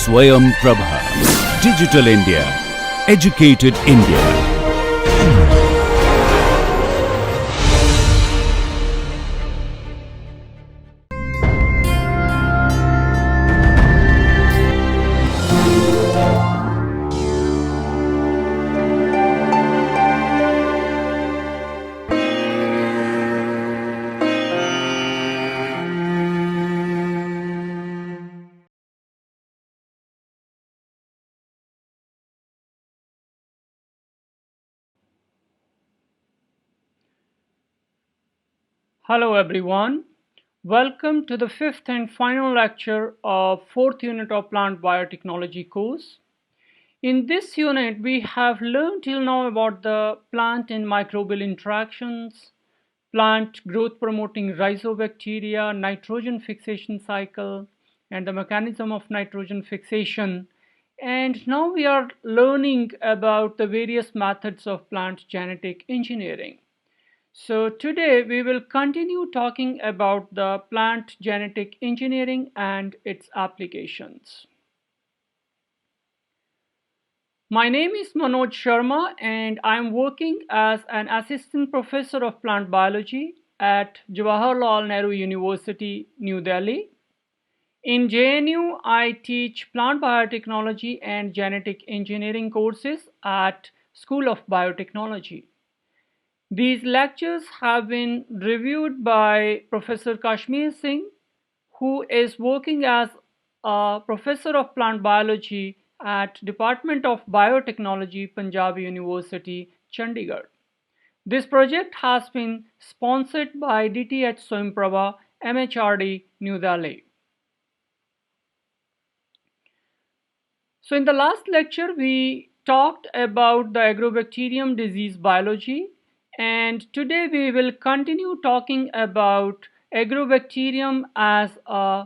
Swayam Prabha. Digital India. Educated India. Hello everyone. Welcome to the fifth and final lecture of fourth unit of Plant Biotechnology course. In this unit, we have learned till now about the plant and microbial interactions, plant growth promoting rhizobacteria, nitrogen fixation cycle, and the mechanism of nitrogen fixation. And now we are learning about the various methods of plant genetic engineering. So today we will continue talking about the plant genetic engineering and its applications. My name is Manoj Sharma and I am working as an assistant professor of plant biology at Jawaharlal Nehru University, New Delhi. In JNU, I teach plant biotechnology and genetic engineering courses at School of Biotechnology. These lectures have been reviewed by Professor Kashmir Singh, who is working as a professor of plant biology at Department of Biotechnology, Punjab University, Chandigarh. This project has been sponsored by DTH Swayamprabha, MHRD, New Delhi. So in the last lecture, we talked about the agrobacterium disease biology, and today we will continue talking about agrobacterium as a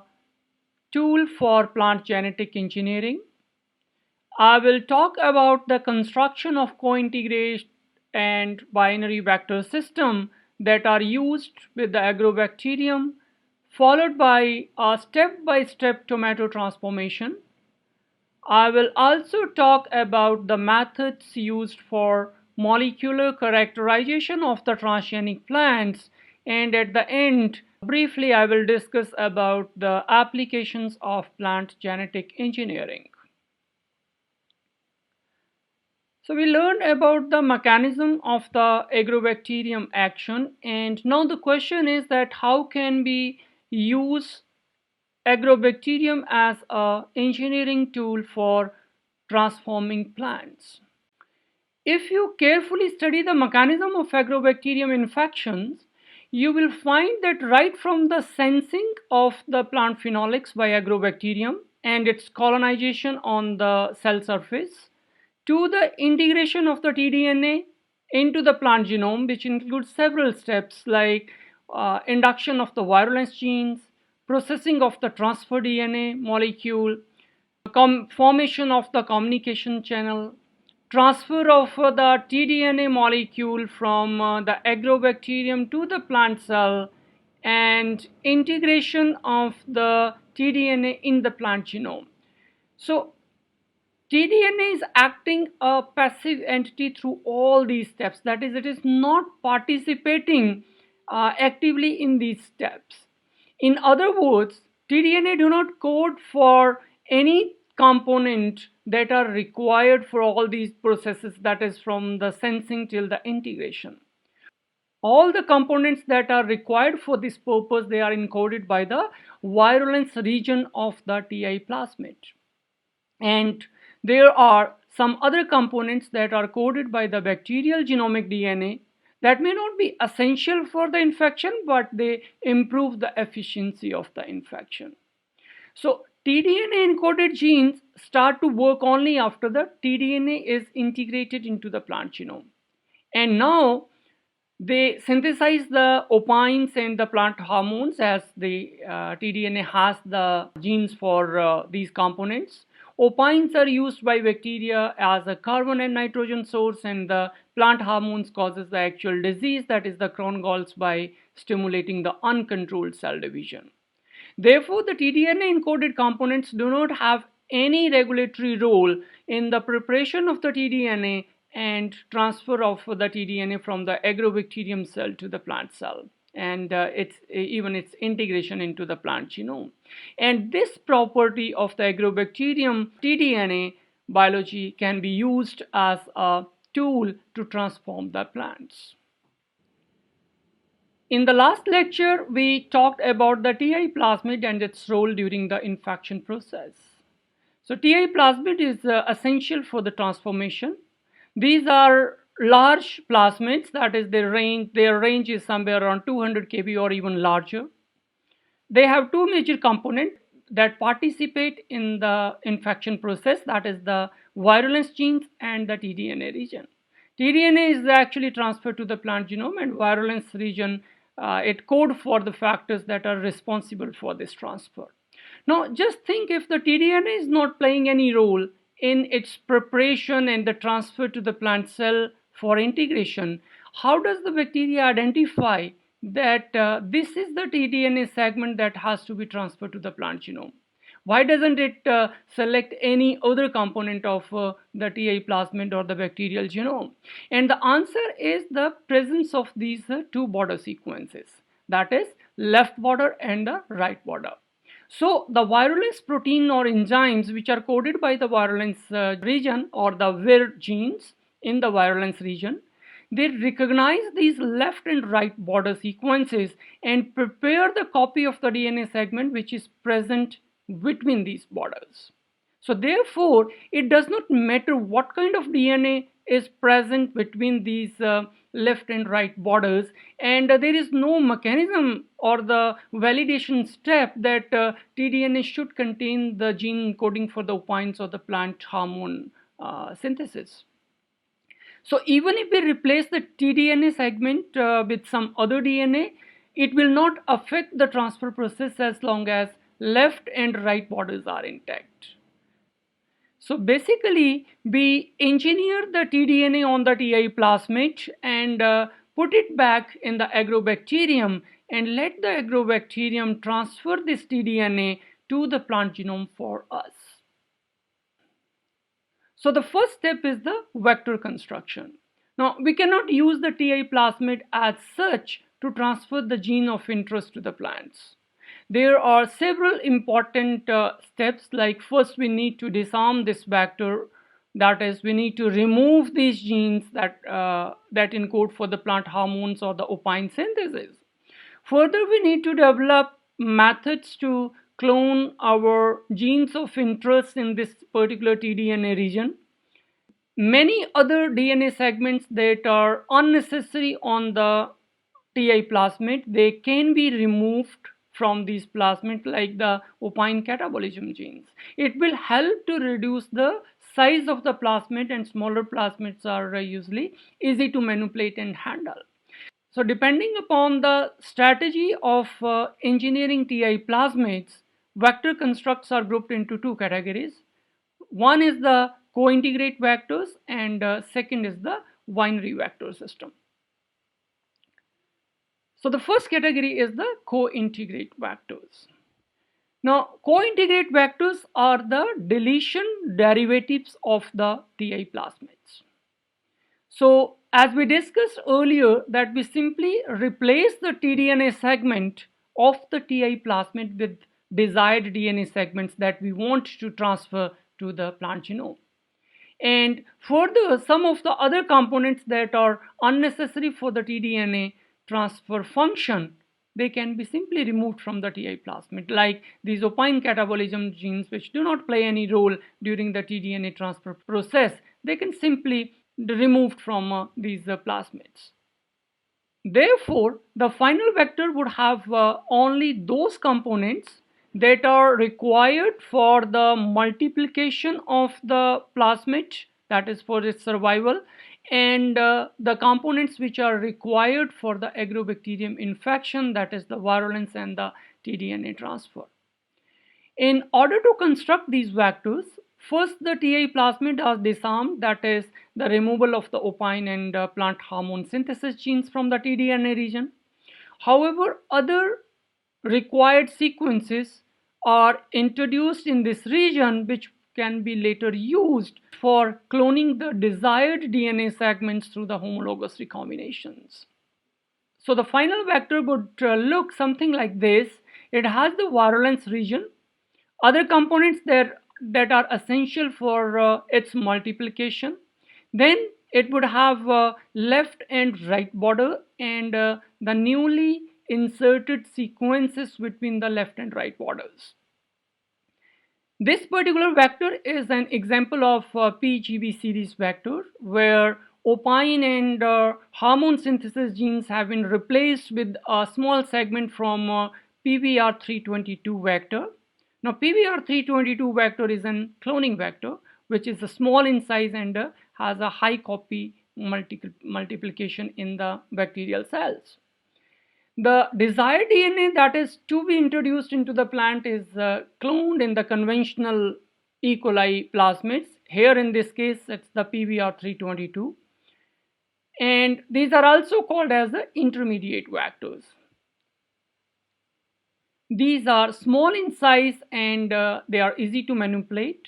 tool for plant genetic engineering. I will talk about the construction of co-integrate and binary vector system that are used with the agrobacterium, followed by a step-by-step tomato transformation. I will also talk about the methods used for molecular characterization of the transgenic plants, and at the end, briefly I will discuss about the applications of plant genetic engineering. So we learned about the mechanism of the agrobacterium action, and now the question is that how can we use agrobacterium as an engineering tool for transforming plants. If you carefully study the mechanism of agrobacterium infections, you will find that right from the sensing of the plant phenolics by agrobacterium and its colonization on the cell surface, to the integration of the tDNA into the plant genome, which includes several steps like induction of the virulence genes, processing of the transfer DNA molecule, formation of the communication channel, transfer of the tDNA molecule from the agrobacterium to the plant cell, and integration of the tDNA in the plant genome. So tDNA is acting a passive entity through all these steps. That is, it is not participating actively in these steps. In other words, tDNA do not code for any component that are required for all these processes, that is from the sensing till the integration. All the components that are required for this purpose, they are encoded by the virulence region of the TI plasmid. And there are some other components that are coded by the bacterial genomic DNA that may not be essential for the infection, but they improve the efficiency of the infection. So tDNA encoded genes start to work only after the tDNA is integrated into the plant genome. And now they synthesize the opines and the plant hormones, as the tDNA has the genes for these components. Opines are used by bacteria as a carbon and nitrogen source, and the plant hormones causes the actual disease, that is the Crohn galls, by stimulating the uncontrolled cell division. Therefore, the tDNA encoded components do not have any regulatory role in the preparation of the tDNA and transfer of the tDNA from the agrobacterium cell to the plant cell, and even its integration into the plant genome. And this property of the agrobacterium tDNA biology can be used as a tool to transform the plants. In the last lecture, we talked about the TI plasmid and its role during the infection process. So TI plasmid is essential for the transformation. These are large plasmids, that is their range is somewhere around 200 kb or even larger. They have two major components that participate in the infection process, that is the virulence genes and the tDNA region. tDNA is actually transferred to the plant genome, and virulence region, it codes for the factors that are responsible for this transfer. Now just think, if the tDNA is not playing any role in its preparation and the transfer to the plant cell for integration, how does the bacteria identify that this is the tDNA segment that has to be transferred to the plant genome? Why doesn't it select any other component of the TI plasmid or the bacterial genome? And the answer is the presence of these two border sequences, that is left border and the right border. So the virulence protein or enzymes which are coded by the virulence region or the Vir genes in the virulence region, they recognize these left and right border sequences and prepare the copy of the DNA segment which is present between these borders. So therefore, it does not matter what kind of DNA is present between these left and right borders, and there is no mechanism or the validation step that tDNA should contain the gene encoding for the opines or the plant hormone synthesis. So even if we replace the tDNA segment with some other DNA, it will not affect the transfer process as long as left and right borders are intact. So basically, we engineer the tDNA on the TI plasmid and put it back in the agrobacterium and let the agrobacterium transfer this tDNA to the plant genome for us. So the first step is the vector construction. Now we cannot use the TI plasmid as such to transfer the gene of interest to the plants. There are several important steps, like first we need to disarm this vector, that is we need to remove these genes that encode for the plant hormones or the opine synthesis. Further, we need to develop methods to clone our genes of interest in this particular tDNA region. Many other DNA segments that are unnecessary on the TI plasmid, they can be removed from these plasmids, like the opine catabolism genes. It will help to reduce the size of the plasmid, and smaller plasmids are usually easy to manipulate and handle. So depending upon the strategy of engineering TI plasmids, vector constructs are grouped into two categories. One is the co-integrate vectors, and second is the binary vector system. So the first category is the co-integrate vectors. Now co-integrate vectors are the deletion derivatives of the TI plasmids. So as we discussed earlier, that we simply replace the tDNA segment of the TI plasmid with desired DNA segments that we want to transfer to the plant genome. And further, some of the other components that are unnecessary for the tDNA transfer function, they can be simply removed from the TI plasmid, like these opine catabolism genes which do not play any role during the tDNA transfer process. They can simply be removed from these plasmids. Therefore, the final vector would have only those components that are required for the multiplication of the plasmid, that is for its survival, and the components which are required for the agrobacterium infection, that is the virulence and the tDNA transfer. In order to construct these vectors, first the TI plasmid are disarmed, that is the removal of the opine and plant hormone synthesis genes from the tDNA region. However, other required sequences are introduced in this region which can be later used for cloning the desired DNA segments through the homologous recombinations. So the final vector would look something like this. It has the virulence region, other components that are essential for its multiplication. Then it would have left and right border and the newly inserted sequences between the left and right borders. This particular vector is an example of PGB series vector where opine and hormone synthesis genes have been replaced with a small segment from PBR322 vector. Now PBR322 vector is a cloning vector which is small in size and has a high copy multiplication in the bacterial cells. The desired DNA that is to be introduced into the plant is cloned in the conventional E. coli plasmids. Here in this case it's the PBR322, and these are also called as the intermediate vectors. These are small in size and they are easy to manipulate.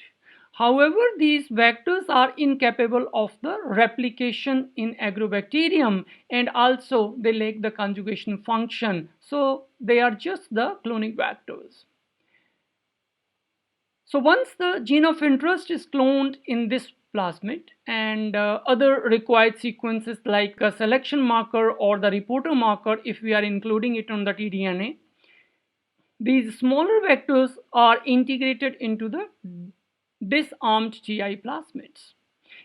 However, these vectors are incapable of the replication in Agrobacterium, and also they lack the conjugation function. So they are just the cloning vectors. So once the gene of interest is cloned in this plasmid and other required sequences like a selection marker or the reporter marker, if we are including it on the tDNA, these smaller vectors are integrated into the disarmed GI plasmids.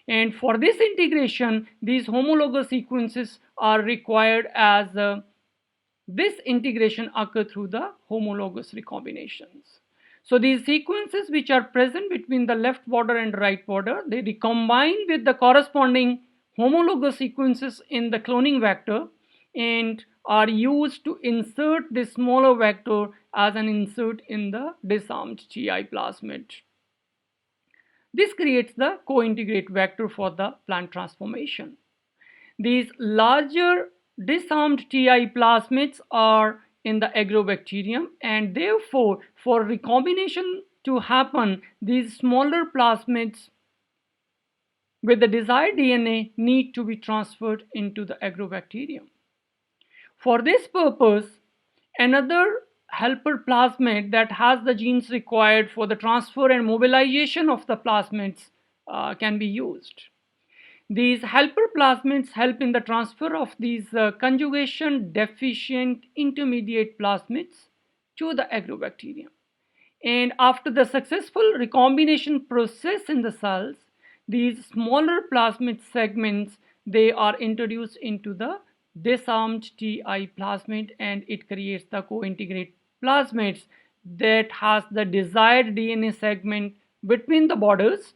And for this integration, these homologous sequences are required as this integration occurs through the homologous recombinations. So these sequences which are present between the left border and right border, they recombine with the corresponding homologous sequences in the cloning vector and are used to insert this smaller vector as an insert in the disarmed GI plasmid. This creates the co-integrate vector for the plant transformation. These larger disarmed TI plasmids are in the agrobacterium, and therefore for recombination to happen, these smaller plasmids with the desired DNA need to be transferred into the agrobacterium. For this purpose, another helper plasmid that has the genes required for the transfer and mobilization of the plasmids can be used. These helper plasmids help in the transfer of these conjugation deficient intermediate plasmids to the agrobacterium. And after the successful recombination process in the cells, these smaller plasmid segments, they are introduced into the disarmed TI plasmid, and it creates the co-integrate plasmids that has the desired DNA segment between the borders,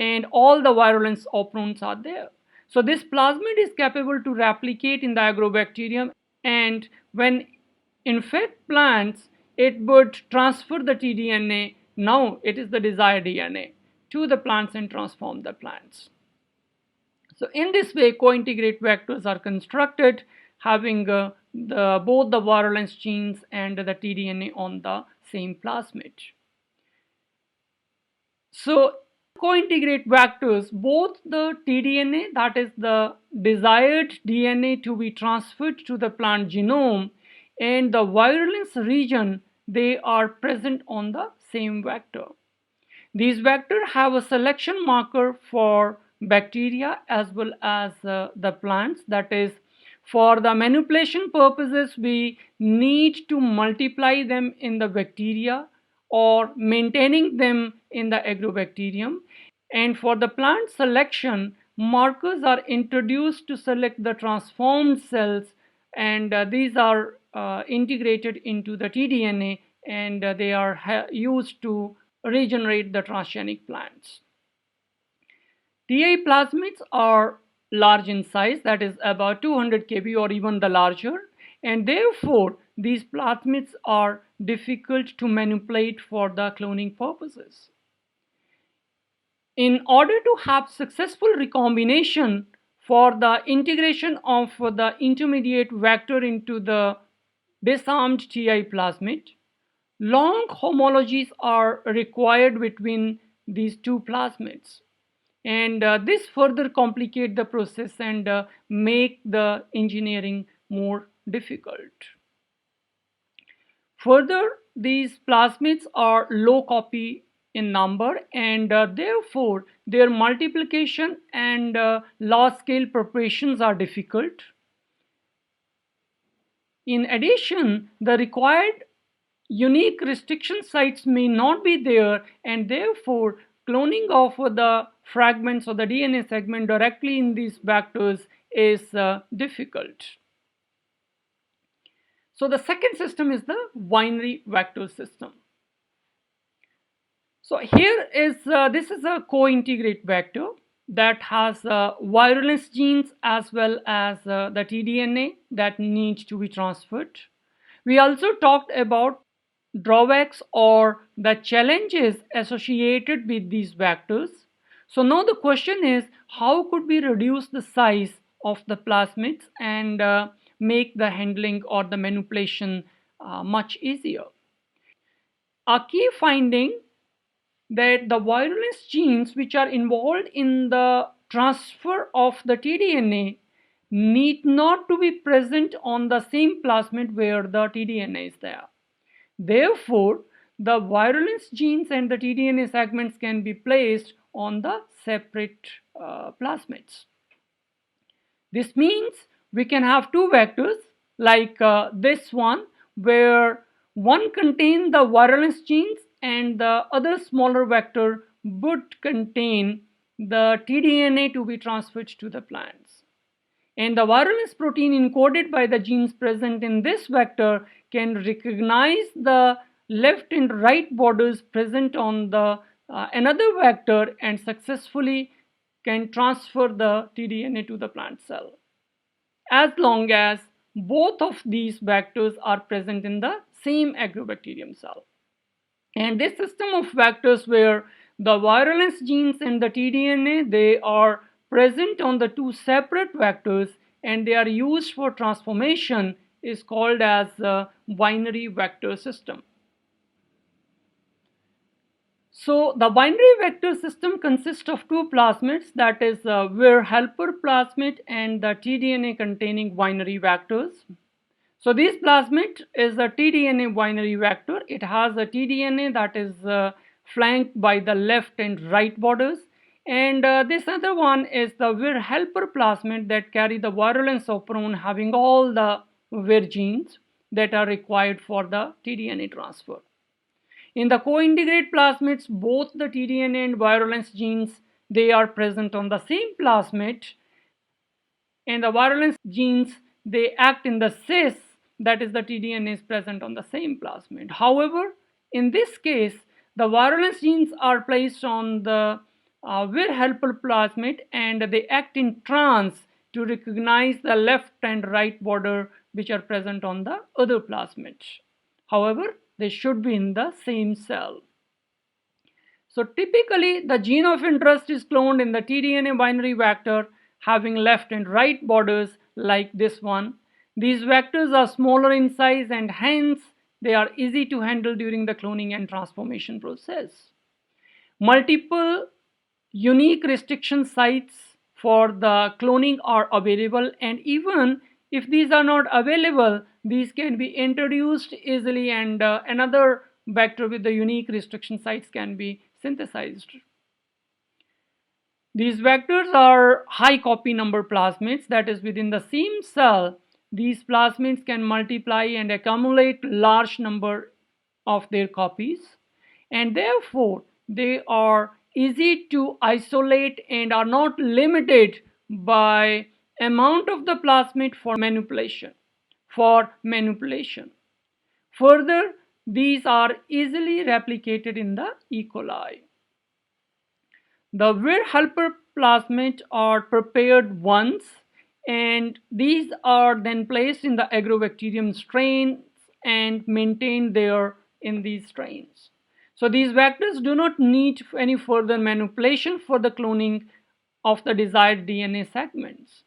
and all the virulence operons are there. So this plasmid is capable to replicate in the agrobacterium, and when infect plants, it would transfer the tDNA, now it is the desired DNA, to the plants and transform the plants. So in this way, co-integrate vectors are constructed having both the virulence genes and the tDNA on the same plasmid. So co-integrate vectors, both the tDNA, that is the desired DNA to be transferred to the plant genome, and the virulence region, they are present on the same vector. These vectors have a selection marker for bacteria as well as the plants. That is, for the manipulation purposes, we need to multiply them in the bacteria or maintaining them in the agrobacterium. And for the plant selection, markers are introduced to select the transformed cells, and these are integrated into the tDNA, and they are used to regenerate the transgenic plants. TI plasmids are large in size, that is about 200 kb or even the larger, and therefore these plasmids are difficult to manipulate for the cloning purposes. In order to have successful recombination for the integration of the intermediate vector into the disarmed TI plasmid, long homologies are required between these two plasmids. And this further complicate the process and make the engineering more difficult. Further, these plasmids are low copy in number, and therefore their multiplication and large scale preparations are difficult. In addition, the required unique restriction sites may not be there, and therefore cloning of the fragments of the DNA segment directly in these vectors is difficult. So the second system is the binary vector system. So here is this is a co-integrate vector that has virulence genes as well as the tDNA that needs to be transferred. We also talked about drawbacks or the challenges associated with these vectors. So now the question is, how could we reduce the size of the plasmids and make the handling or the manipulation much easier? A key finding that the virulence genes which are involved in the transfer of the tDNA need not to be present on the same plasmid where the tDNA is there. Therefore, the virulence genes and the tDNA segments can be placed on the separate plasmids. This means we can have two vectors like this one, where one contains the virulence genes and the other smaller vector would contain the tDNA to be transferred to the plants. And the virulence protein encoded by the genes present in this vector can recognize the left and right borders present on the another vector and successfully can transfer the tDNA to the plant cell, as long as both of these vectors are present in the same agrobacterium cell. And this system of vectors where the virulence genes and the tDNA, they are present on the two separate vectors and they are used for transformation, is called as a binary vector system. So the binary vector system consists of two plasmids, that is Vir helper plasmid and the tDNA containing binary vectors. So this plasmid is a tDNA binary vector. It has a tDNA that is flanked by the left and right borders, and this other one is the Vir helper plasmid that carry the virulence operon having all the Vir genes that are required for the tDNA transfer. In the co-integrate plasmids, both the tDNA and virulence genes, they are present on the same plasmid, and the virulence genes, they act in the cis, that is the tDNA is present on the same plasmid. However, in this case, the virulence genes are placed on the Vir helper plasmid and they act in trans to recognize the left and right border which are present on the other plasmid. However, they should be in the same cell. So typically the gene of interest is cloned in the tDNA binary vector having left and right borders like this one. These vectors are smaller in size and hence they are easy to handle during the cloning and transformation process. Multiple unique restriction sites for the cloning are available, and even if these are not available, these can be introduced easily and another vector with the unique restriction sites can be synthesized. These vectors are high copy number plasmids, that is within the same cell. These plasmids can multiply and accumulate large number of their copies, and therefore they are easy to isolate and are not limited by amount of the plasmid for manipulation. Further, these are easily replicated in the E. coli. The Vir helper plasmids are prepared once and these are then placed in the agrobacterium strains and maintained there in these strains. So these vectors do not need any further manipulation for the cloning of the desired DNA segments.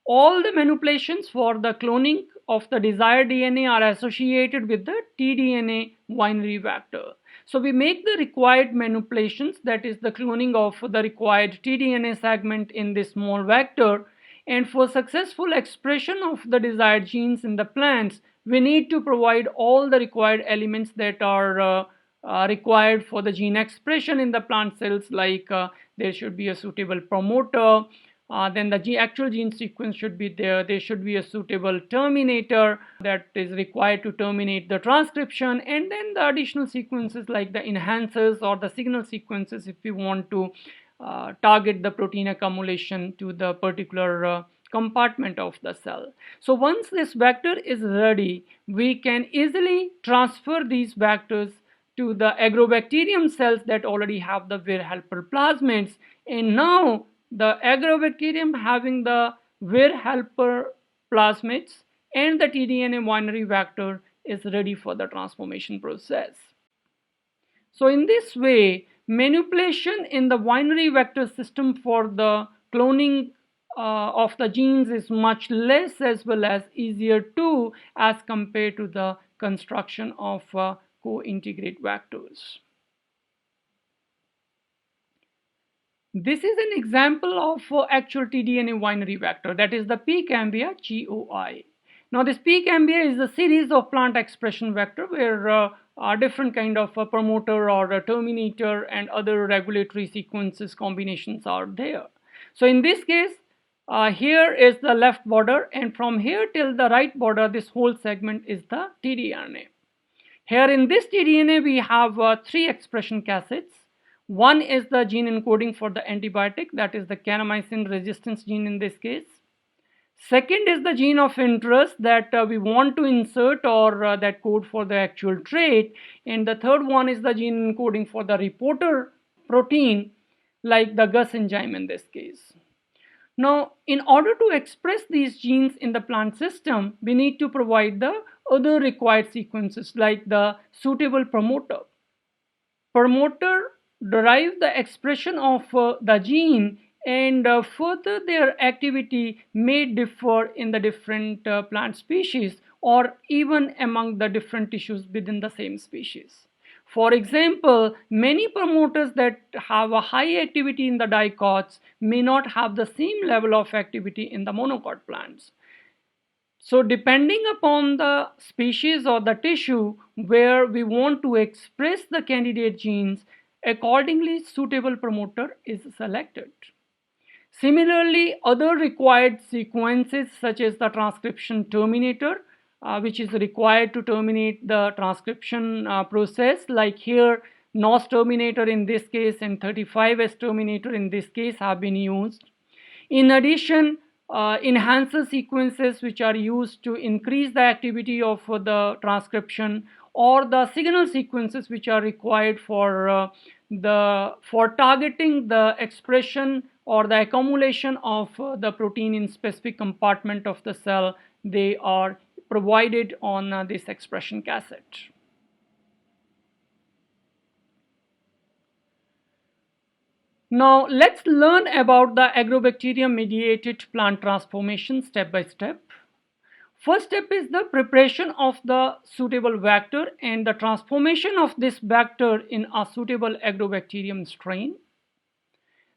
All the manipulations for the cloning of the desired DNA are associated with the tDNA winery vector. So we make the required manipulations, that is the cloning of the required tDNA segment in this small vector, and for successful expression of the desired genes in the plants, we need to provide all the required elements that are required for the gene expression in the plant cells, like there should be a suitable promoter, then the actual gene sequence should be there. There should be a suitable terminator that is required to terminate the transcription, and then the additional sequences like the enhancers or the signal sequences if we want to target the protein accumulation to the particular compartment of the cell. So once this vector is ready, we can easily transfer these vectors to the agrobacterium cells that already have the Vir helper plasmids, and now the agrobacterium having the Vir helper plasmids and the tDNA winery vector is ready for the transformation process. So in this way, manipulation in the winery vector system for the cloning of the genes is much less as well as easier too as compared to the construction of co-integrate vectors. This is an example of actual tDNA winery vector, that is the pCambia GOI. Now this pCambia is a series of plant expression vector where different kind of a promoter or a terminator and other regulatory sequences combinations are there. So in this case, here is the left border, and from here till the right border, this whole segment is the tDNA. Here in this tDNA, we have 3 expression cassettes. One is the gene encoding for the antibiotic, that is the kanamycin resistance gene in this case. Second is the gene of interest that we want to insert or that code for the actual trait. And the third one is the gene encoding for the reporter protein, like the Gus enzyme in this case. Now, in order to express these genes in the plant system, we need to provide the other required sequences like the suitable promoter. Promoter derive the expression of the gene, and further their activity may differ in the different plant species or even among the different tissues within the same species. For example, many promoters that have a high activity in the dicots may not have the same level of activity in the monocot plants. So depending upon the species or the tissue where we want to express the candidate genes, accordingly suitable promoter is selected. Similarly, other required sequences such as the transcription terminator, which is required to terminate the transcription process, like here NOS terminator in this case and 35S terminator in this case have been used. In addition, enhancer sequences which are used to increase the activity of the transcription, or the signal sequences which are required for targeting the expression or the accumulation of the protein in specific compartment of the cell, they are provided on this expression cassette. Now let's learn about the Agrobacterium-mediated plant transformation step by step. First step is the preparation of the suitable vector and the transformation of this vector in a suitable agrobacterium strain.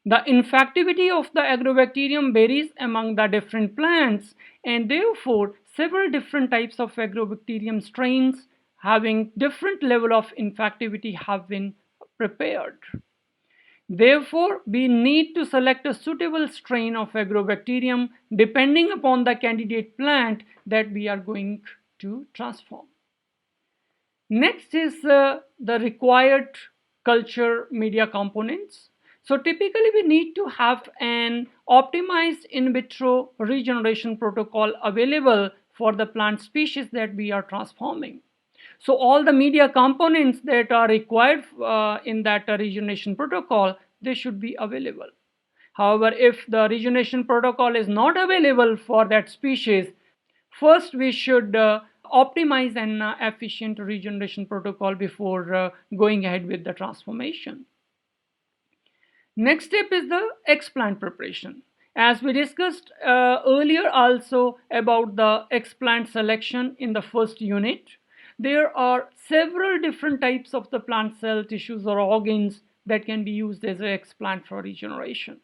The infectivity of the agrobacterium varies among the different plants, and therefore several different types of agrobacterium strains having different level of infectivity have been prepared. Therefore, we need to select a suitable strain of agrobacterium depending upon the candidate plant that we are going to transform. Next is the required culture media components. So typically we need to have an optimized in vitro regeneration protocol available for the plant species that we are transforming. So all the media components that are required in that regeneration protocol, they should be available. However, if the regeneration protocol is not available for that species, first we should optimize an efficient regeneration protocol before going ahead with the transformation. Next step is the explant preparation. As we discussed earlier also about the explant selection in the first unit. there are several different types of the plant cell tissues or organs that can be used as an explant for regeneration.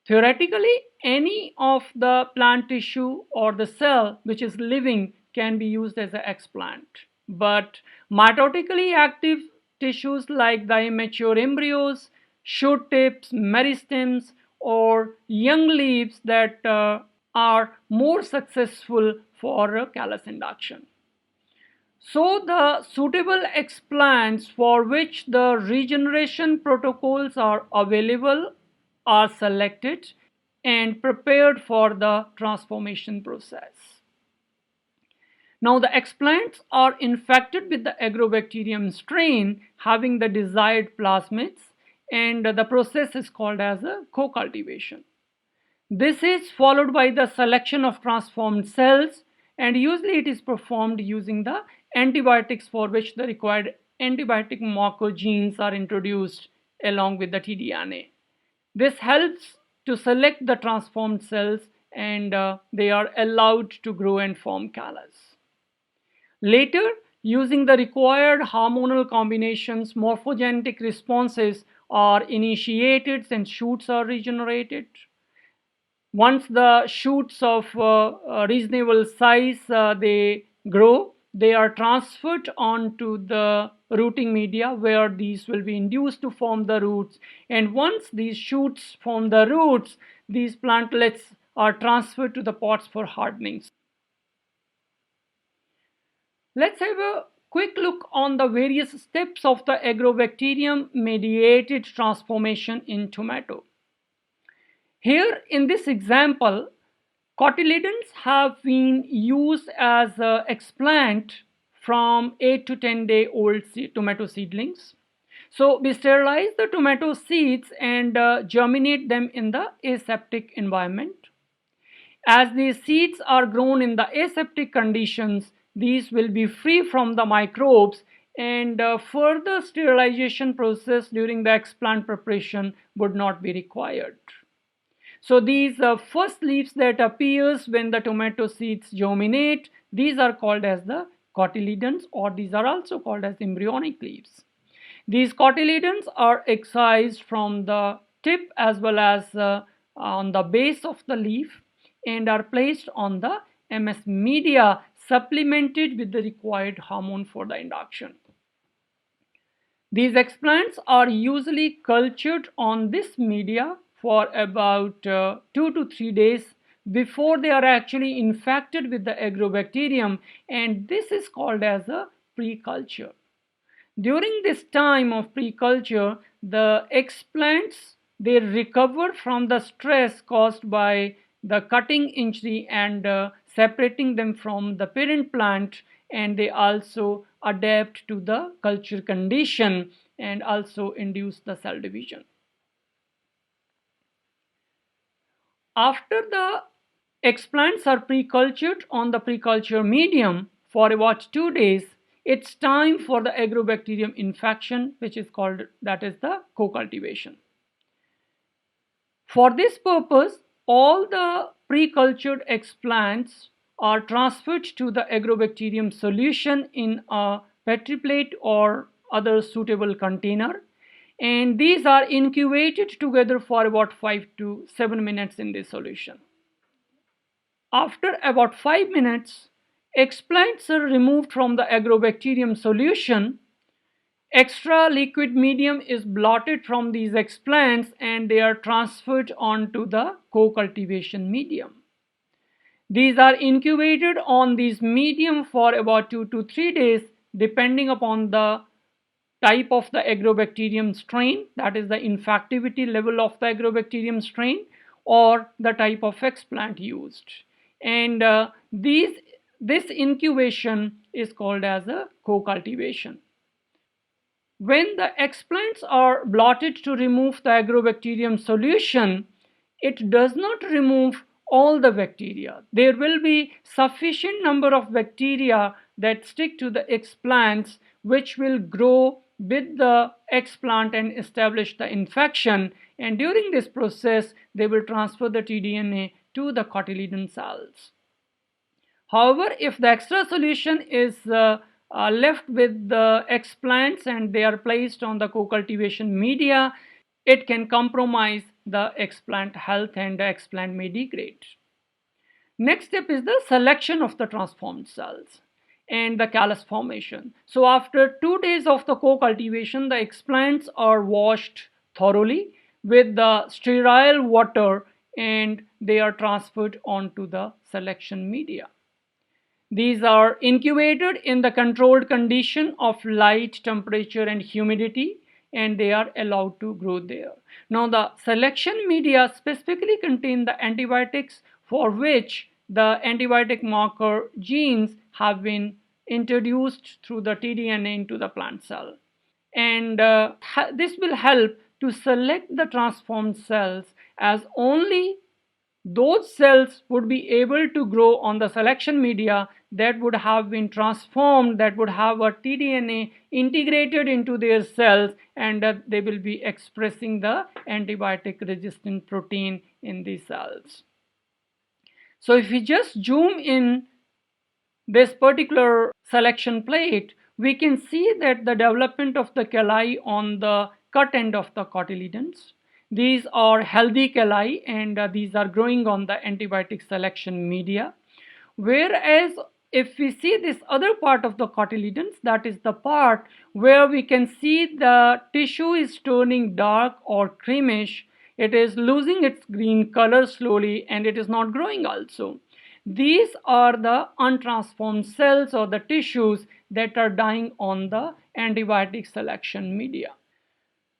Theoretically, any of the plant tissue or the cell which is living can be used as an explant. But mitotically active tissues like the immature embryos, shoot tips, meristems, or young leaves that are more successful for callus induction. So the suitable explants for which the regeneration protocols are available are selected and prepared for the transformation process. Now the explants are infected with the Agrobacterium strain having the desired plasmids, and the process is called as a co-cultivation. This is followed by the selection of transformed cells, and usually it is performed using the antibiotics for which the required antibiotic marker genes are introduced along with the tDNA. This helps to select the transformed cells, and they are allowed to grow and form callus. Later, using the required hormonal combinations, morphogenetic responses are initiated and shoots are regenerated. Once the shoots of reasonable size they grow, they are transferred onto the rooting media where these will be induced to form the roots. And once these shoots form the roots, these plantlets are transferred to the pots for hardening. Let's have a quick look on the various steps of the agrobacterium-mediated transformation in tomato. Here in this example, cotyledons have been used as an explant from 8 to 10 day old tomato seedlings. So we sterilize the tomato seeds and germinate them in the aseptic environment. As these seeds are grown in the aseptic conditions, these will be free from the microbes, and further sterilization process during the explant preparation would not be required. So these first leaves that appears when the tomato seeds germinate, these are called as the cotyledons, or these are also called as embryonic leaves. These cotyledons are excised from the tip as well as on the base of the leaf and are placed on the MS media supplemented with the required hormone for the induction. These explants are usually cultured on this media for about 2 to 3 days before they are actually infected with the agrobacterium, and this is called as a pre-culture. During this time of pre-culture, the explants they recover from the stress caused by the cutting injury and separating them from the parent plant, and they also adapt to the culture condition and also induce the cell division. After the explants are pre-cultured on the pre-culture medium for about 2 days, it's time for the agrobacterium infection, which is called, that is the co-cultivation. For this purpose, all the pre-cultured explants are transferred to the agrobacterium solution in a Petri plate or other suitable container, and these are incubated together for about 5 to 7 minutes in this solution. After about 5 minutes, explants are removed from the agrobacterium solution. Extra liquid medium is blotted from these explants and they are transferred onto the co-cultivation medium. These are incubated on this medium for about 2 to 3 days depending upon the type of the agrobacterium strain, that is the infectivity level of the agrobacterium strain, or the type of explant used. And this incubation is called as a co-cultivation. When the explants are blotted to remove the agrobacterium solution, it does not remove all the bacteria. There will be sufficient number of bacteria that stick to the explants which will grow with the explant and establish the infection, and during this process they will transfer the tDNA to the cotyledon cells. However, if the extra solution is left with the explants and they are placed on the co-cultivation media, it can compromise the explant health and the explant may degrade. Next step is the selection of the transformed cells and the callus formation. So after 2 days of the co-cultivation, the explants are washed thoroughly with the sterile water and they are transferred onto the selection media. These are incubated in the controlled condition of light, temperature and humidity, and they are allowed to grow there. Now the selection media specifically contain the antibiotics for which the antibiotic marker genes have been introduced through the tDNA into the plant cell. And this will help to select the transformed cells, as only those cells would be able to grow on the selection media that would have been transformed, that would have a tDNA integrated into their cells, and they will be expressing the antibiotic resistant protein in these cells. So if we just zoom in this particular selection plate, we can see that the development of the calli on the cut end of the cotyledons. These are healthy calli and these are growing on the antibiotic selection media. Whereas if we see this other part of the cotyledons, that is the part where we can see the tissue is turning dark or creamish, it is losing its green color slowly and it is not growing also. These are the untransformed cells or the tissues that are dying on the antibiotic selection media.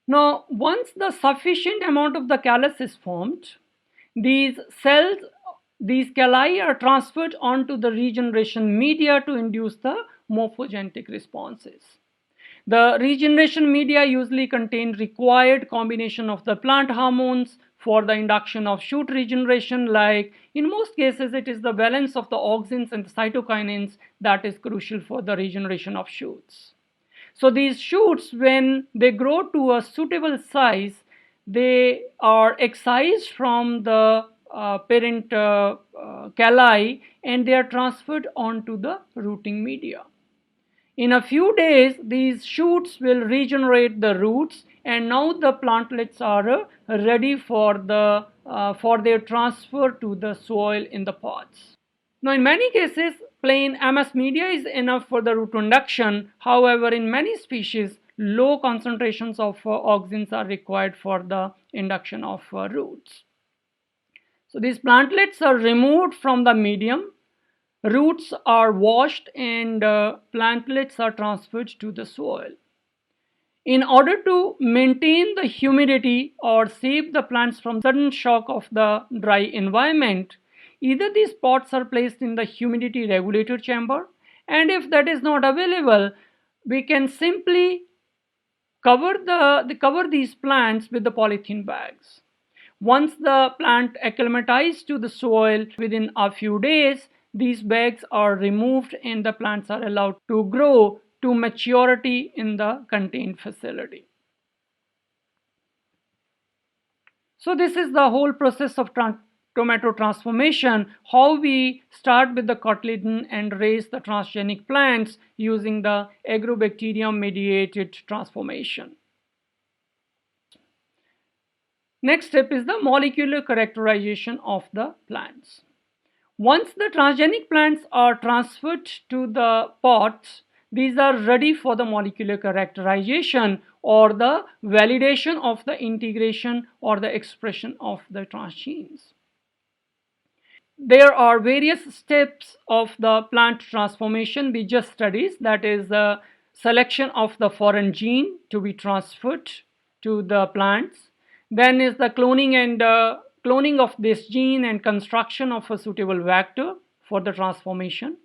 Now, once the sufficient amount of the callus is formed, these cells, these calli are transferred onto the regeneration media to induce the morphogenetic responses. The regeneration media usually contain required combination of the plant hormones for the induction of shoot regeneration, like in most cases it is the balance of the auxins and the cytokinins that is crucial for the regeneration of shoots. So these shoots, when they grow to a suitable size, they are excised from the parent calli and they are transferred onto the rooting media. In a few days, these shoots will regenerate the roots, and now the plantlets are ready for their transfer to the soil in the pots. Now, in many cases, plain MS media is enough for the root induction. However, in many species, low concentrations of auxins are required for the induction of roots. So these plantlets are removed from the medium. Roots are washed and plantlets are transferred to the soil. In order to maintain the humidity or save the plants from sudden shock of the dry environment, either these pots are placed in the humidity regulator chamber, and if that is not available, we can simply cover these plants with the polythene bags. Once the plant acclimatizes to the soil within a few days, these bags are removed and the plants are allowed to grow to maturity in the contained facility. So this is the whole process of tomato transformation, how we start with the cotyledon and raise the transgenic plants using the Agrobacterium-mediated transformation. Next step is the molecular characterization of the plants. Once the transgenic plants are transferred to the pots, these are ready for the molecular characterization or the validation of the integration or the expression of the transgenes. There are various steps of the plant transformation we just studied, that is the selection of the foreign gene to be transferred to the plants. Then is the cloning of this gene and construction of a suitable vector for the transformation.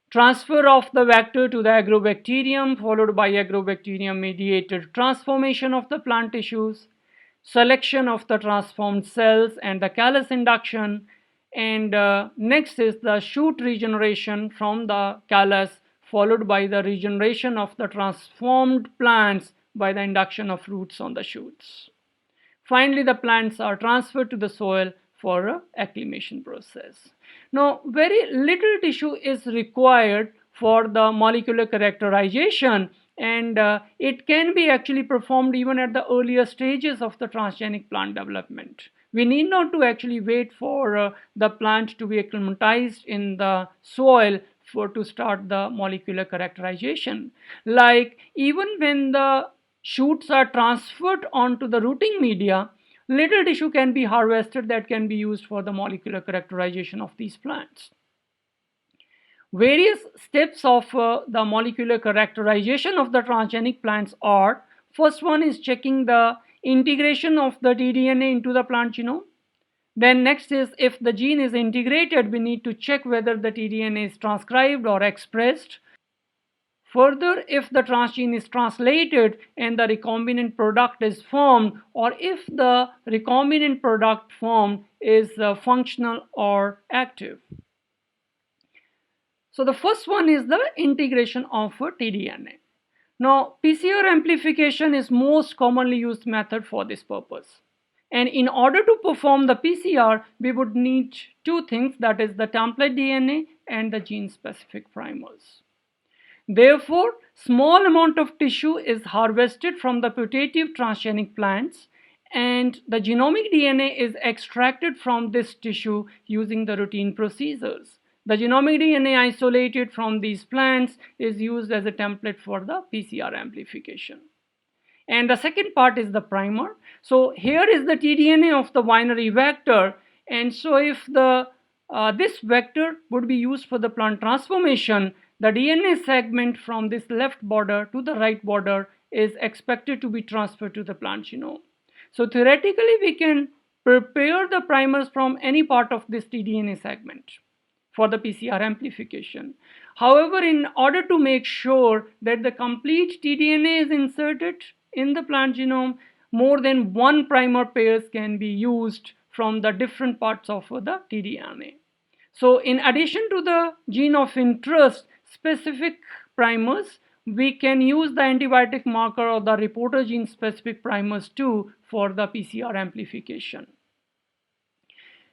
Transfer of the vector to the agrobacterium, followed by agrobacterium-mediated transformation of the plant tissues, selection of the transformed cells and the callus induction, and next is the shoot regeneration from the callus, followed by the regeneration of the transformed plants by the induction of roots on the shoots. Finally, the plants are transferred to the soil for an acclimation process. Now, very little tissue is required for the molecular characterization, and it can be actually performed even at the earlier stages of the transgenic plant development. We need not to actually wait for the plant to be acclimatized in the soil to start the molecular characterization. Like even when the shoots are transferred onto the rooting media, little tissue can be harvested that can be used for the molecular characterization of these plants. Various steps of the molecular characterization of the transgenic plants are: first one is checking the integration of the tDNA into the plant genome. Then next is, if the gene is integrated, we need to check whether the tDNA is transcribed or expressed. Further, if the transgene is translated and the recombinant product is formed, or if the recombinant product formed is functional or active. So the first one is the integration of tDNA. Now, PCR amplification is most commonly used method for this purpose. And in order to perform the PCR, we would need two things, that is the template DNA and the gene-specific primers. Therefore, small amount of tissue is harvested from the putative transgenic plants, and the genomic DNA is extracted from this tissue using the routine procedures. The genomic DNA isolated from these plants is used as a template for the PCR amplification. And the second part is the primer. So here is the tDNA of the binary vector, and so if this vector would be used for the plant transformation, the DNA segment from this left border to the right border is expected to be transferred to the plant genome. So theoretically, we can prepare the primers from any part of this tDNA segment for the PCR amplification. However, in order to make sure that the complete tDNA is inserted in the plant genome, more than one primer pairs can be used from the different parts of the tDNA. So in addition to the gene of interest specific primers, we can use the antibiotic marker or the reporter gene specific primers too for the PCR amplification.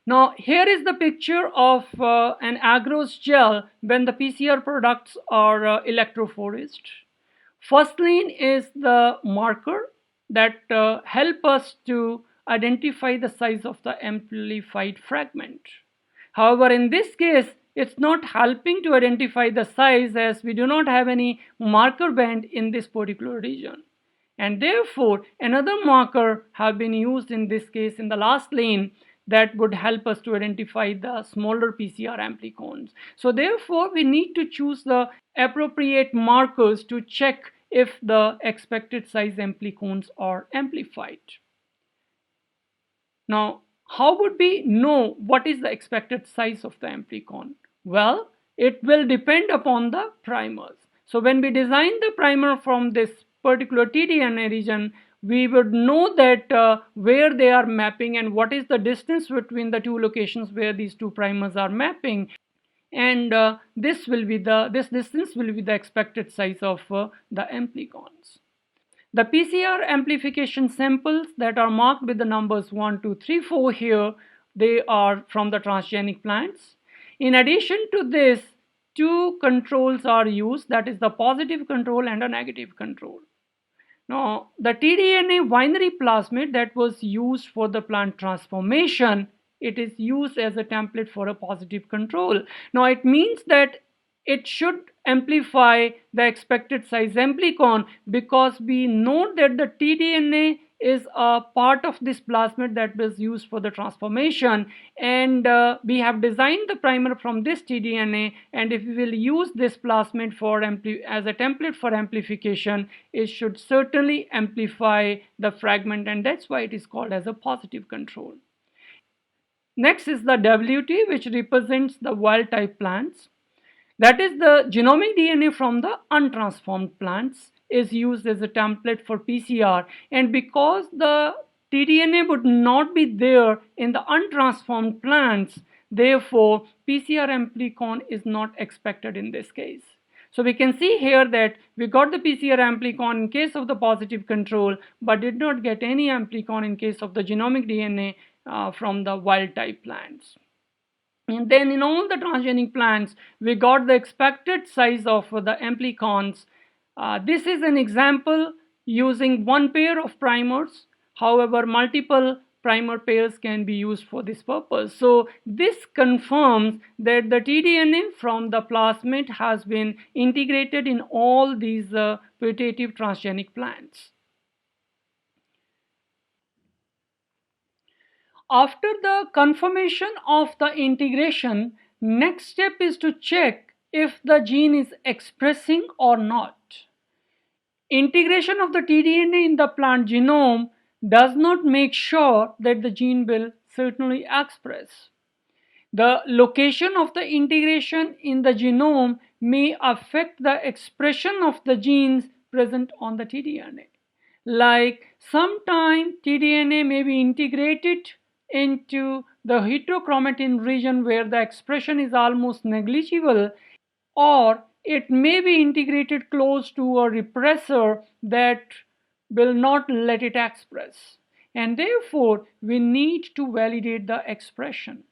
Now here is the picture of an agarose gel when the PCR products are electrophorezed. First lane is the marker that help us to identify the size of the amplified fragment. However, in this case, it's not helping to identify the size, as we do not have any marker band in this particular region. And therefore, another marker have been used in this case in the last lane that would help us to identify the smaller PCR amplicons. So therefore, we need to choose the appropriate markers to check if the expected size amplicons are amplified. Now, how would we know what is the expected size of the amplicon? Well, it will depend upon the primers. So when we design the primer from this particular tDNA region, we would know that where they are mapping and what is the distance between the two locations where these two primers are mapping, and this distance will be the expected size of the amplicons. The PCR amplification samples that are marked with the numbers 1, 2, 3, 4 here, they are from the transgenic plants. In addition to this, two controls are used, that is the positive control and a negative control. Now, the tDNA binary plasmid that was used for the plant transformation, it is used as a template for a positive control. Now, it means that it should amplify the expected size amplicon, because we know that the tDNA is a part of this plasmid that was used for the transformation, and we have designed the primer from this tDNA, and if we will use this plasmid as a template for amplification, it should certainly amplify the fragment, and that's why it is called as a positive control. Next is the WT, which represents the wild type plants. That is, the genomic DNA from the untransformed plants is used as a template for PCR, and because the tDNA would not be there in the untransformed plants, therefore PCR amplicon is not expected in this case. So we can see here that we got the PCR amplicon in case of the positive control, but did not get any amplicon in case of the genomic DNA from the wild type plants. And then in all the transgenic plants, we got the expected size of the amplicons. This is an example using one pair of primers. However, multiple primer pairs can be used for this purpose. So this confirms that the tDNA from the plasmid has been integrated in all these putative transgenic plants. After the confirmation of the integration, next step is to check if the gene is expressing or not. Integration of the tDNA in the plant genome does not make sure that the gene will certainly express. The location of the integration in the genome may affect the expression of the genes present on the tDNA. Like sometimes tDNA may be integrated into the heterochromatin region where the expression is almost negligible, or it may be integrated close to a repressor that will not let it express. And therefore, we need to validate the expression.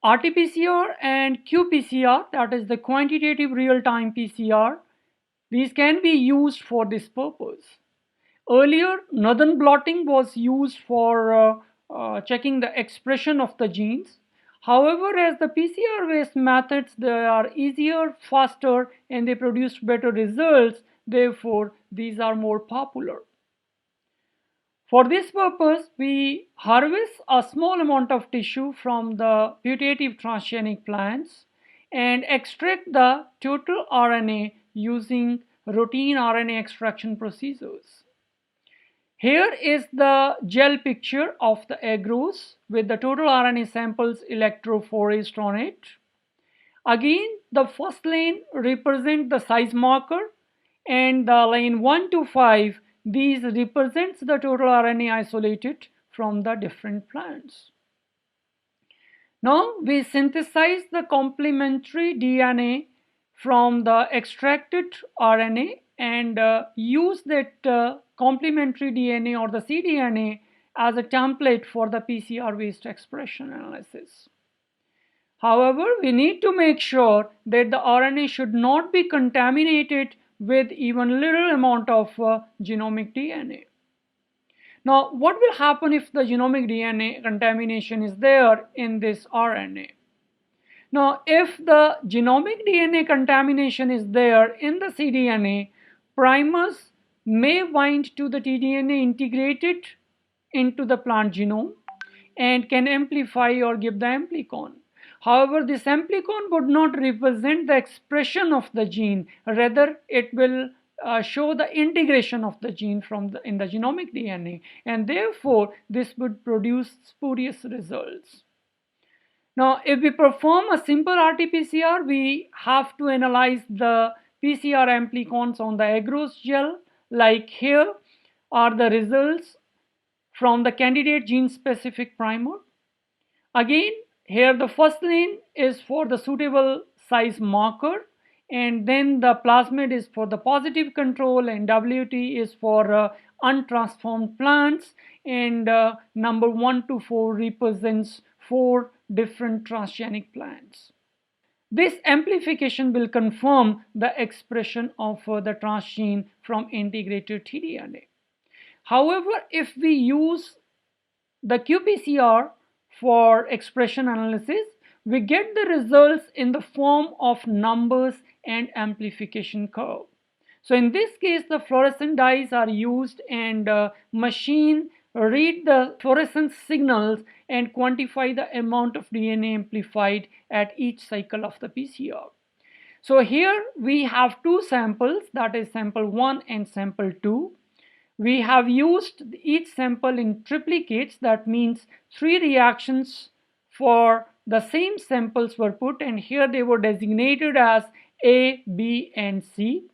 RT-PCR and qPCR, that is the quantitative real-time PCR, these can be used for this purpose. Earlier, Northern blotting was used for checking the expression of the genes. However, as the PCR-based methods, they are easier, faster, and they produce better results. Therefore, these are more popular. For this purpose, we harvest a small amount of tissue from the putative transgenic plants and extract the total RNA using routine RNA extraction procedures. Here is the gel picture of the agros with the total RNA samples electrophorezed on it. Again, the first lane represents the size marker, and the lane 1 to 5, these represents the total RNA isolated from the different plants. Now we synthesize the complementary DNA from the extracted RNA and use that complementary DNA or the cDNA as a template for the PCR-based expression analysis. However, we need to make sure that the RNA should not be contaminated with even little amount of genomic DNA. Now, what will happen if the genomic DNA contamination is there in this RNA? Now, if the genomic DNA contamination is there in the cDNA, primers may bind to the tDNA integrated into the plant genome and can amplify or give the amplicon. However, this amplicon would not represent the expression of the gene, rather it will show the integration of the gene in the genomic DNA, and therefore this would produce spurious results. Now, if we perform a simple RT-PCR, we have to analyze the PCR amplicons on the agarose gel. Like here are the results from the candidate gene-specific primer. Again, here the first lane is for the suitable size marker, and then the plasmid is for the positive control, and WT is for untransformed plants, and number 1 to 4 represents 4 different transgenic plants. This amplification will confirm the expression of the transgene from integrated tDNA. However, if we use the qPCR for expression analysis, we get the results in the form of numbers and amplification curve. So in this case, the fluorescent dyes are used, and machine read the fluorescence signals and quantify the amount of DNA amplified at each cycle of the PCR. So here we have two samples, that is sample 1 and sample 2. We have used each sample in triplicates, that means 3 reactions for the same samples were put, and here they were designated as A, B, and C.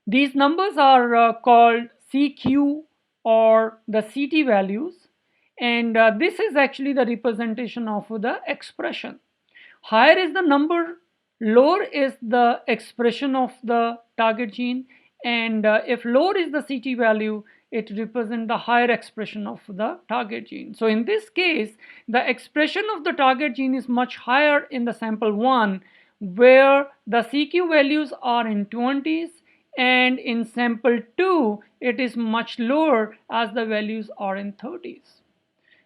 These numbers are called CQ or the CT values, and this is actually the representation of the expression. Higher is the number, lower is the expression of the target gene, and if lower is the CT value, it represents the higher expression of the target gene. So in this case, the expression of the target gene is much higher in the sample 1, where the CQ values are in 20s, and in sample 2 it is much lower as the values are in 30s.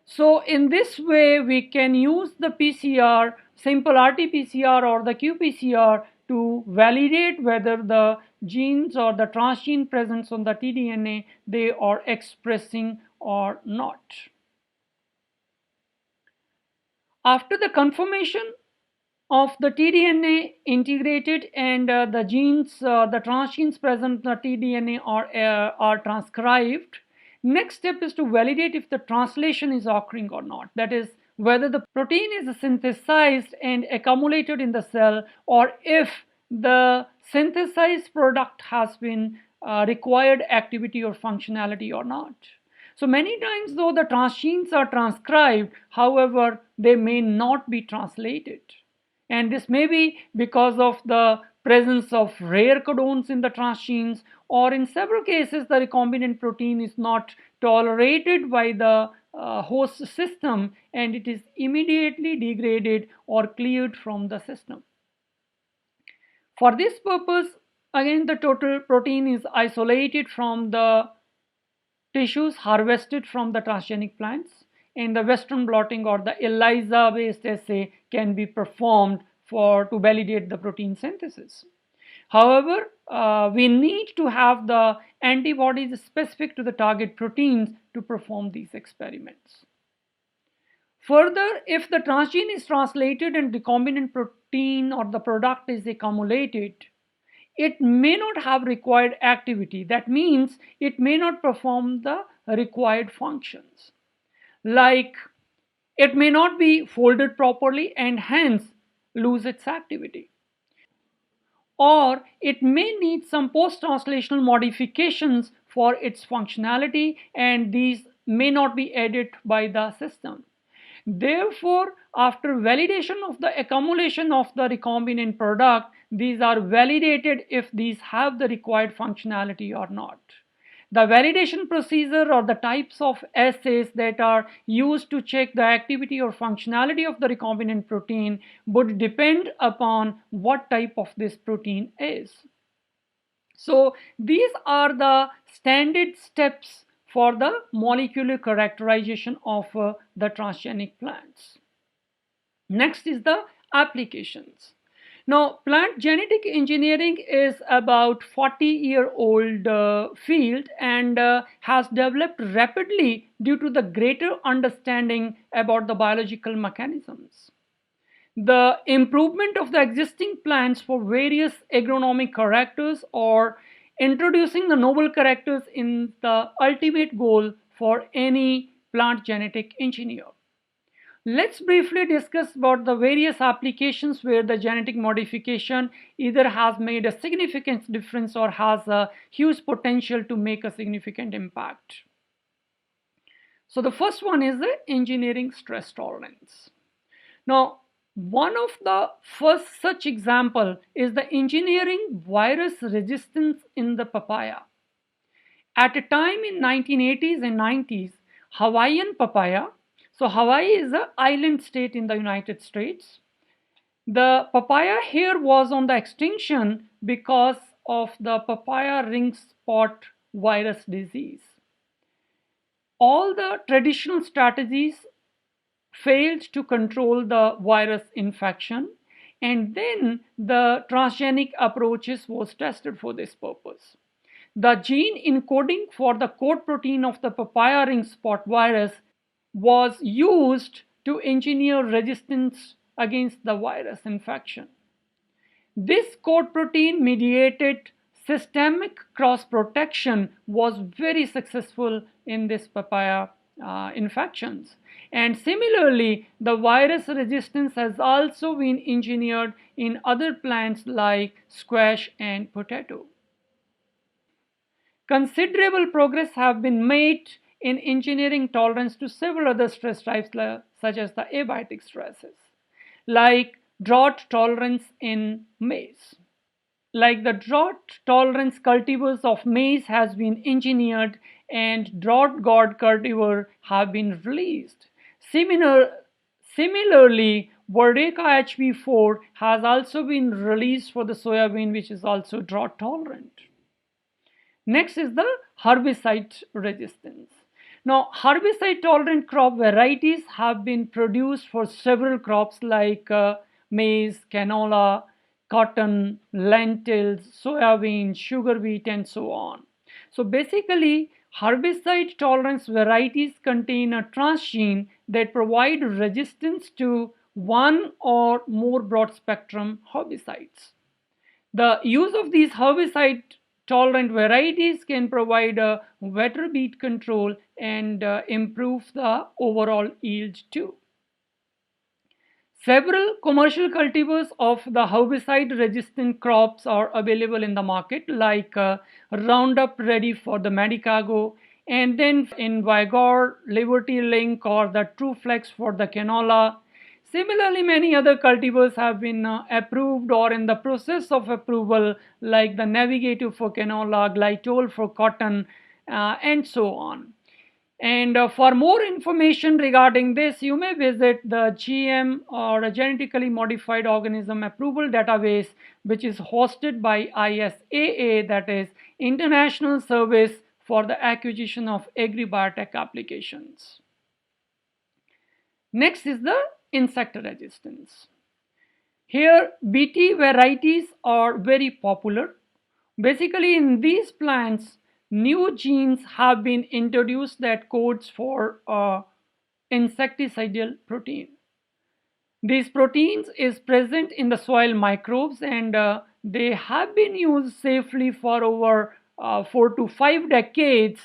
So in this way we can use the PCR, simple RT-PCR or the qPCR, to validate whether the genes or the transgene presence on the tDNA they are expressing or not. After the confirmation of the tDNA integrated and the genes, the transgenes present in the tDNA are transcribed, next step is to validate if the translation is occurring or not. That is, whether the protein is synthesized and accumulated in the cell, or if the synthesized product has been required activity or functionality or not. So many times though the transgenes are transcribed, however, they may not be translated. And this may be because of the presence of rare codons in the transgenes, or in several cases the recombinant protein is not tolerated by the host system and it is immediately degraded or cleared from the system. For this purpose, again the total protein is isolated from the tissues harvested from the transgenic plants, and the Western blotting or the ELISA based assay can be performed to validate the protein synthesis. However, we need to have the antibodies specific to the target proteins to perform these experiments. Further, if the transgene is translated and recombinant protein or the product is accumulated, it may not have required activity. That means it may not perform the required functions. Like it may not be folded properly and hence lose its activity. Or it may need some post-translational modifications for its functionality, and these may not be added by the system. Therefore, after validation of the accumulation of the recombinant product, these are validated if these have the required functionality or not. The validation procedure or the types of assays that are used to check the activity or functionality of the recombinant protein would depend upon what type of this protein is. So these are the standard steps for the molecular characterization of the transgenic plants. Next is the applications. Now, plant genetic engineering is about 40-year-old field and has developed rapidly due to the greater understanding about the biological mechanisms. The improvement of the existing plants for various agronomic characters or introducing the novel characters in the ultimate goal for any plant genetic engineer. Let's briefly discuss about the various applications where the genetic modification either has made a significant difference or has a huge potential to make a significant impact. So the first one is the engineering stress tolerance. Now, one of the first such example is the engineering virus resistance in the papaya. At a time in 1980s and 90s, Hawaiian papaya, so Hawaii is an island state in the United States. The papaya here was on the extinction because of the papaya ring spot virus disease. All the traditional strategies failed to control the virus infection, and then the transgenic approaches was tested for this purpose. The gene encoding for the coat protein of the papaya ring spot virus was used to engineer resistance against the virus infection. This coat protein mediated systemic cross protection was very successful in this papaya infections. And similarly, the virus resistance has also been engineered in other plants like squash and potato. Considerable progress have been made in engineering tolerance to several other stress types such as the abiotic stresses, like drought tolerance in maize. Like the drought tolerance cultivars of maize has been engineered, and drought guard cultivar have been released. Similarly, Verdeca HP4 has also been released for the soybean, which is also drought tolerant. Next is the herbicide resistance. Now, herbicide tolerant crop varieties have been produced for several crops like maize, canola, cotton, lentils, soybean, sugar beet, and so on. So basically, herbicide tolerance varieties contain a transgene that provide resistance to one or more broad spectrum herbicides. The use of these herbicide tolerant varieties can provide a better beet control and improve the overall yield too. Several commercial cultivars of the herbicide resistant crops are available in the market, like Roundup Ready for the Medicago, and then in Vigor, Liberty Link, or the TrueFlex for the canola. Similarly, many other cultivars have been approved or in the process of approval, like the Navigative for canola, Glytol for cotton, and so on. And for more information regarding this, you may visit the GM, or a genetically modified organism approval database, which is hosted by ISAA, that is International Service for the Acquisition of Agri-Biotech Applications. Next is the insect resistance. Here, BT varieties are very popular. Basically, in these plants, new genes have been introduced that codes for insecticidal protein. These proteins is present in the soil microbes, and they have been used safely for over 4 to 5 decades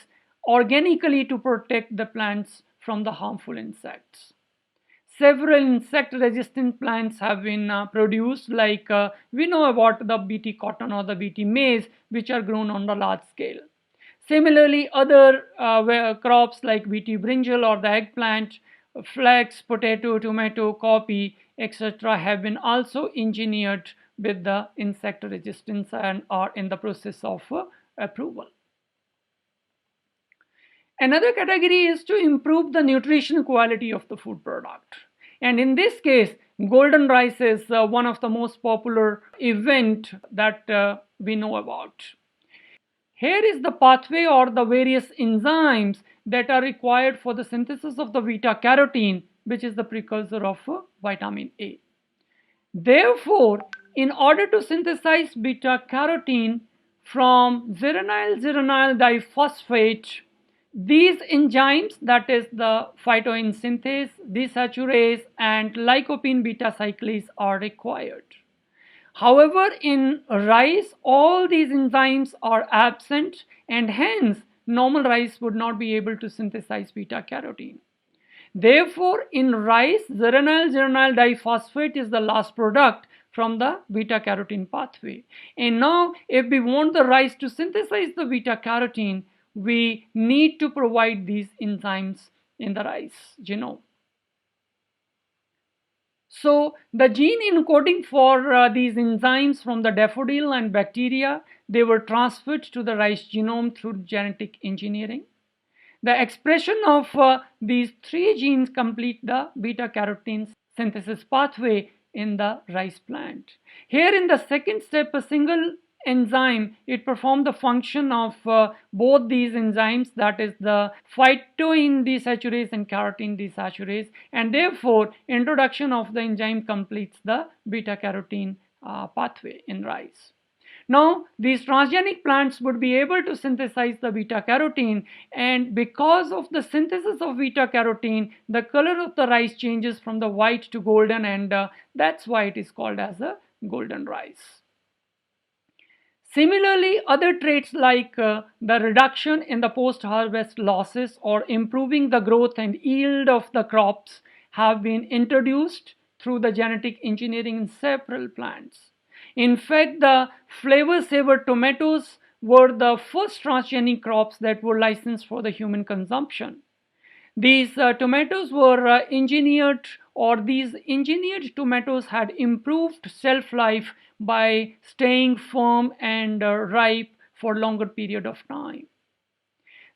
organically to protect the plants from the harmful insects. Several insect-resistant plants have been produced, like we know about the BT cotton or the BT maize, which are grown on the large scale. Similarly, other crops like BT brinjal or the eggplant, flax, potato, tomato, coffee, etc. have been also engineered with the insect resistance and are in the process of approval. Another category is to improve the nutrition quality of the food product. And in this case, golden rice is one of the most popular event that we know about. Here is the pathway or the various enzymes that are required for the synthesis of the beta carotene, which is the precursor of vitamin A. Therefore, in order to synthesize beta carotene from zerenyl diphosphate, these enzymes, that is the phytoin synthase, desaturase, and lycopene beta cyclase, are required. However, in rice, all these enzymes are absent, and hence normal rice would not be able to synthesize beta carotene. Therefore, in rice, zerenyl diphosphate is the last product from the beta carotene pathway. And now, if we want the rice to synthesize the beta carotene, we need to provide these enzymes in the rice genome. So the gene encoding for these enzymes from the daffodil and bacteria, they were transferred to the rice genome through genetic engineering. The expression of these three genes complete the beta carotene synthesis pathway in the rice plant. Here in the second step, a single enzyme, it performs the function of both these enzymes, that is the phytoin desaturase and carotene desaturase, and therefore introduction of the enzyme completes the beta carotene pathway in rice. Now, these transgenic plants would be able to synthesize the beta carotene, and because of the synthesis of beta carotene, the color of the rice changes from the white to golden, and that's why it is called as a golden rice. Similarly, other traits like the reduction in the post-harvest losses or improving the growth and yield of the crops have been introduced through the genetic engineering in several plants. In fact, the flavor-saver tomatoes were the first transgenic crops that were licensed for the human consumption. These tomatoes were engineered, or these engineered tomatoes had improved shelf life by staying firm and ripe for longer period of time.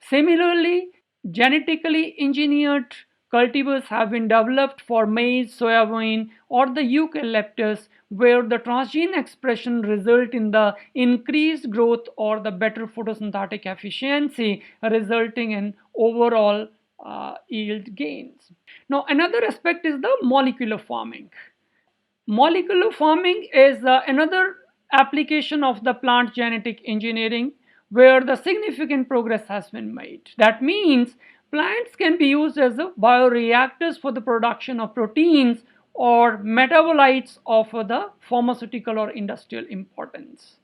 Similarly, genetically engineered cultivars have been developed for maize, soybean, or the eucalyptus, where the transgene expression result in the increased growth or the better photosynthetic efficiency, resulting in overall yield gains. Now, another aspect is the molecular farming. Molecular farming is another application of the plant genetic engineering where the significant progress has been made. That means plants can be used as bioreactors for the production of proteins or metabolites of the pharmaceutical or industrial importance.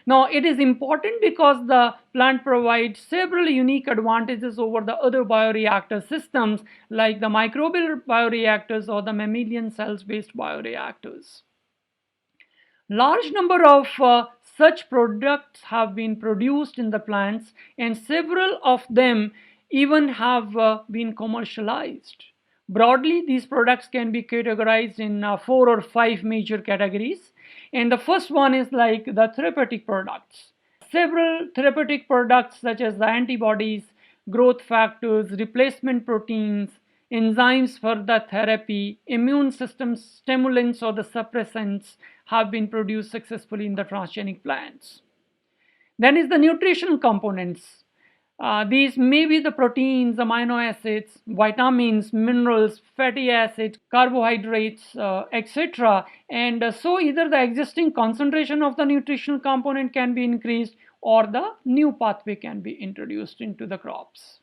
Now, it is important because the plant provides several unique advantages over the other bioreactor systems like the microbial bioreactors or the mammalian cells-based bioreactors. Large number of such products have been produced in the plants and several of them even have been commercialized. Broadly, these products can be categorized in 4 or 5 major categories. And the first one is like the therapeutic products. Several therapeutic products such as the antibodies, growth factors, replacement proteins, enzymes for the therapy, immune system stimulants or the suppressants have been produced successfully in the transgenic plants. Then is the nutritional components. These may be the proteins, amino acids, vitamins, minerals, fatty acids, carbohydrates, etc. And so either the existing concentration of the nutritional component can be increased or the new pathway can be introduced into the crops.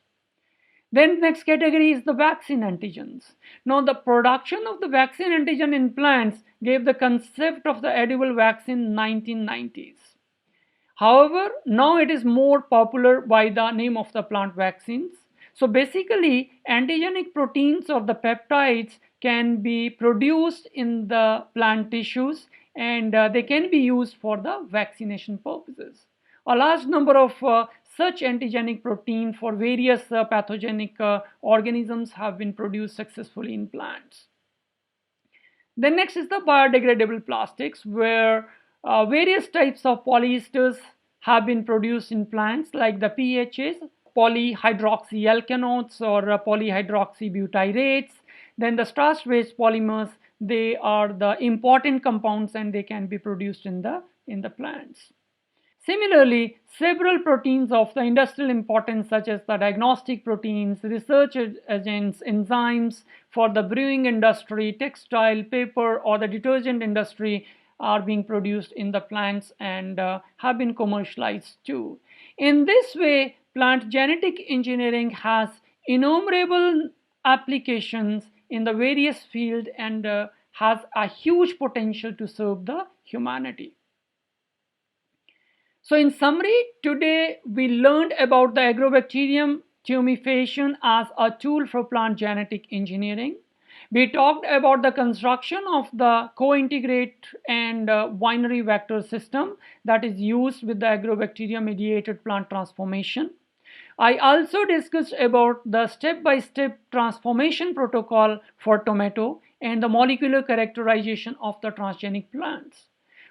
Then next category is the vaccine antigens. Now the production of the vaccine antigen in plants gave the concept of the edible vaccine in 1990s. However, now it is more popular by the name of the plant vaccines. So basically, antigenic proteins or the peptides can be produced in the plant tissues and they can be used for the vaccination purposes. A large number of such antigenic protein for various pathogenic organisms have been produced successfully in plants. Then next is the biodegradable plastics where various types of polyesters have been produced in plants like the PHAs, polyhydroxyalkanoates or polyhydroxybutyrates. Then the starch-based polymers, they are the important compounds and they can be produced in the plants. Similarly, several proteins of the industrial importance such as the diagnostic proteins, research agents, enzymes for the brewing industry, textile, paper or the detergent industry are being produced in the plants and have been commercialized too. In this way, plant genetic engineering has innumerable applications in the various fields and has a huge potential to serve the humanity. So in summary, today we learned about the Agrobacterium tumefaciens as a tool for plant genetic engineering. We talked about the construction of the co-integrate and binary vector system that is used with the Agrobacterium-mediated plant transformation. I also discussed about the step-by-step transformation protocol for tomato and the molecular characterization of the transgenic plants.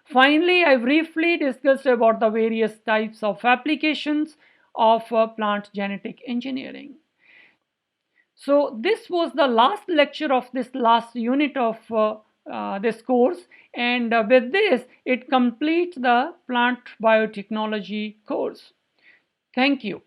Finally, I briefly discussed about the various types of applications of plant genetic engineering. So this was the last lecture of this last unit of this course, and with this it completes the plant biotechnology course. Thank you.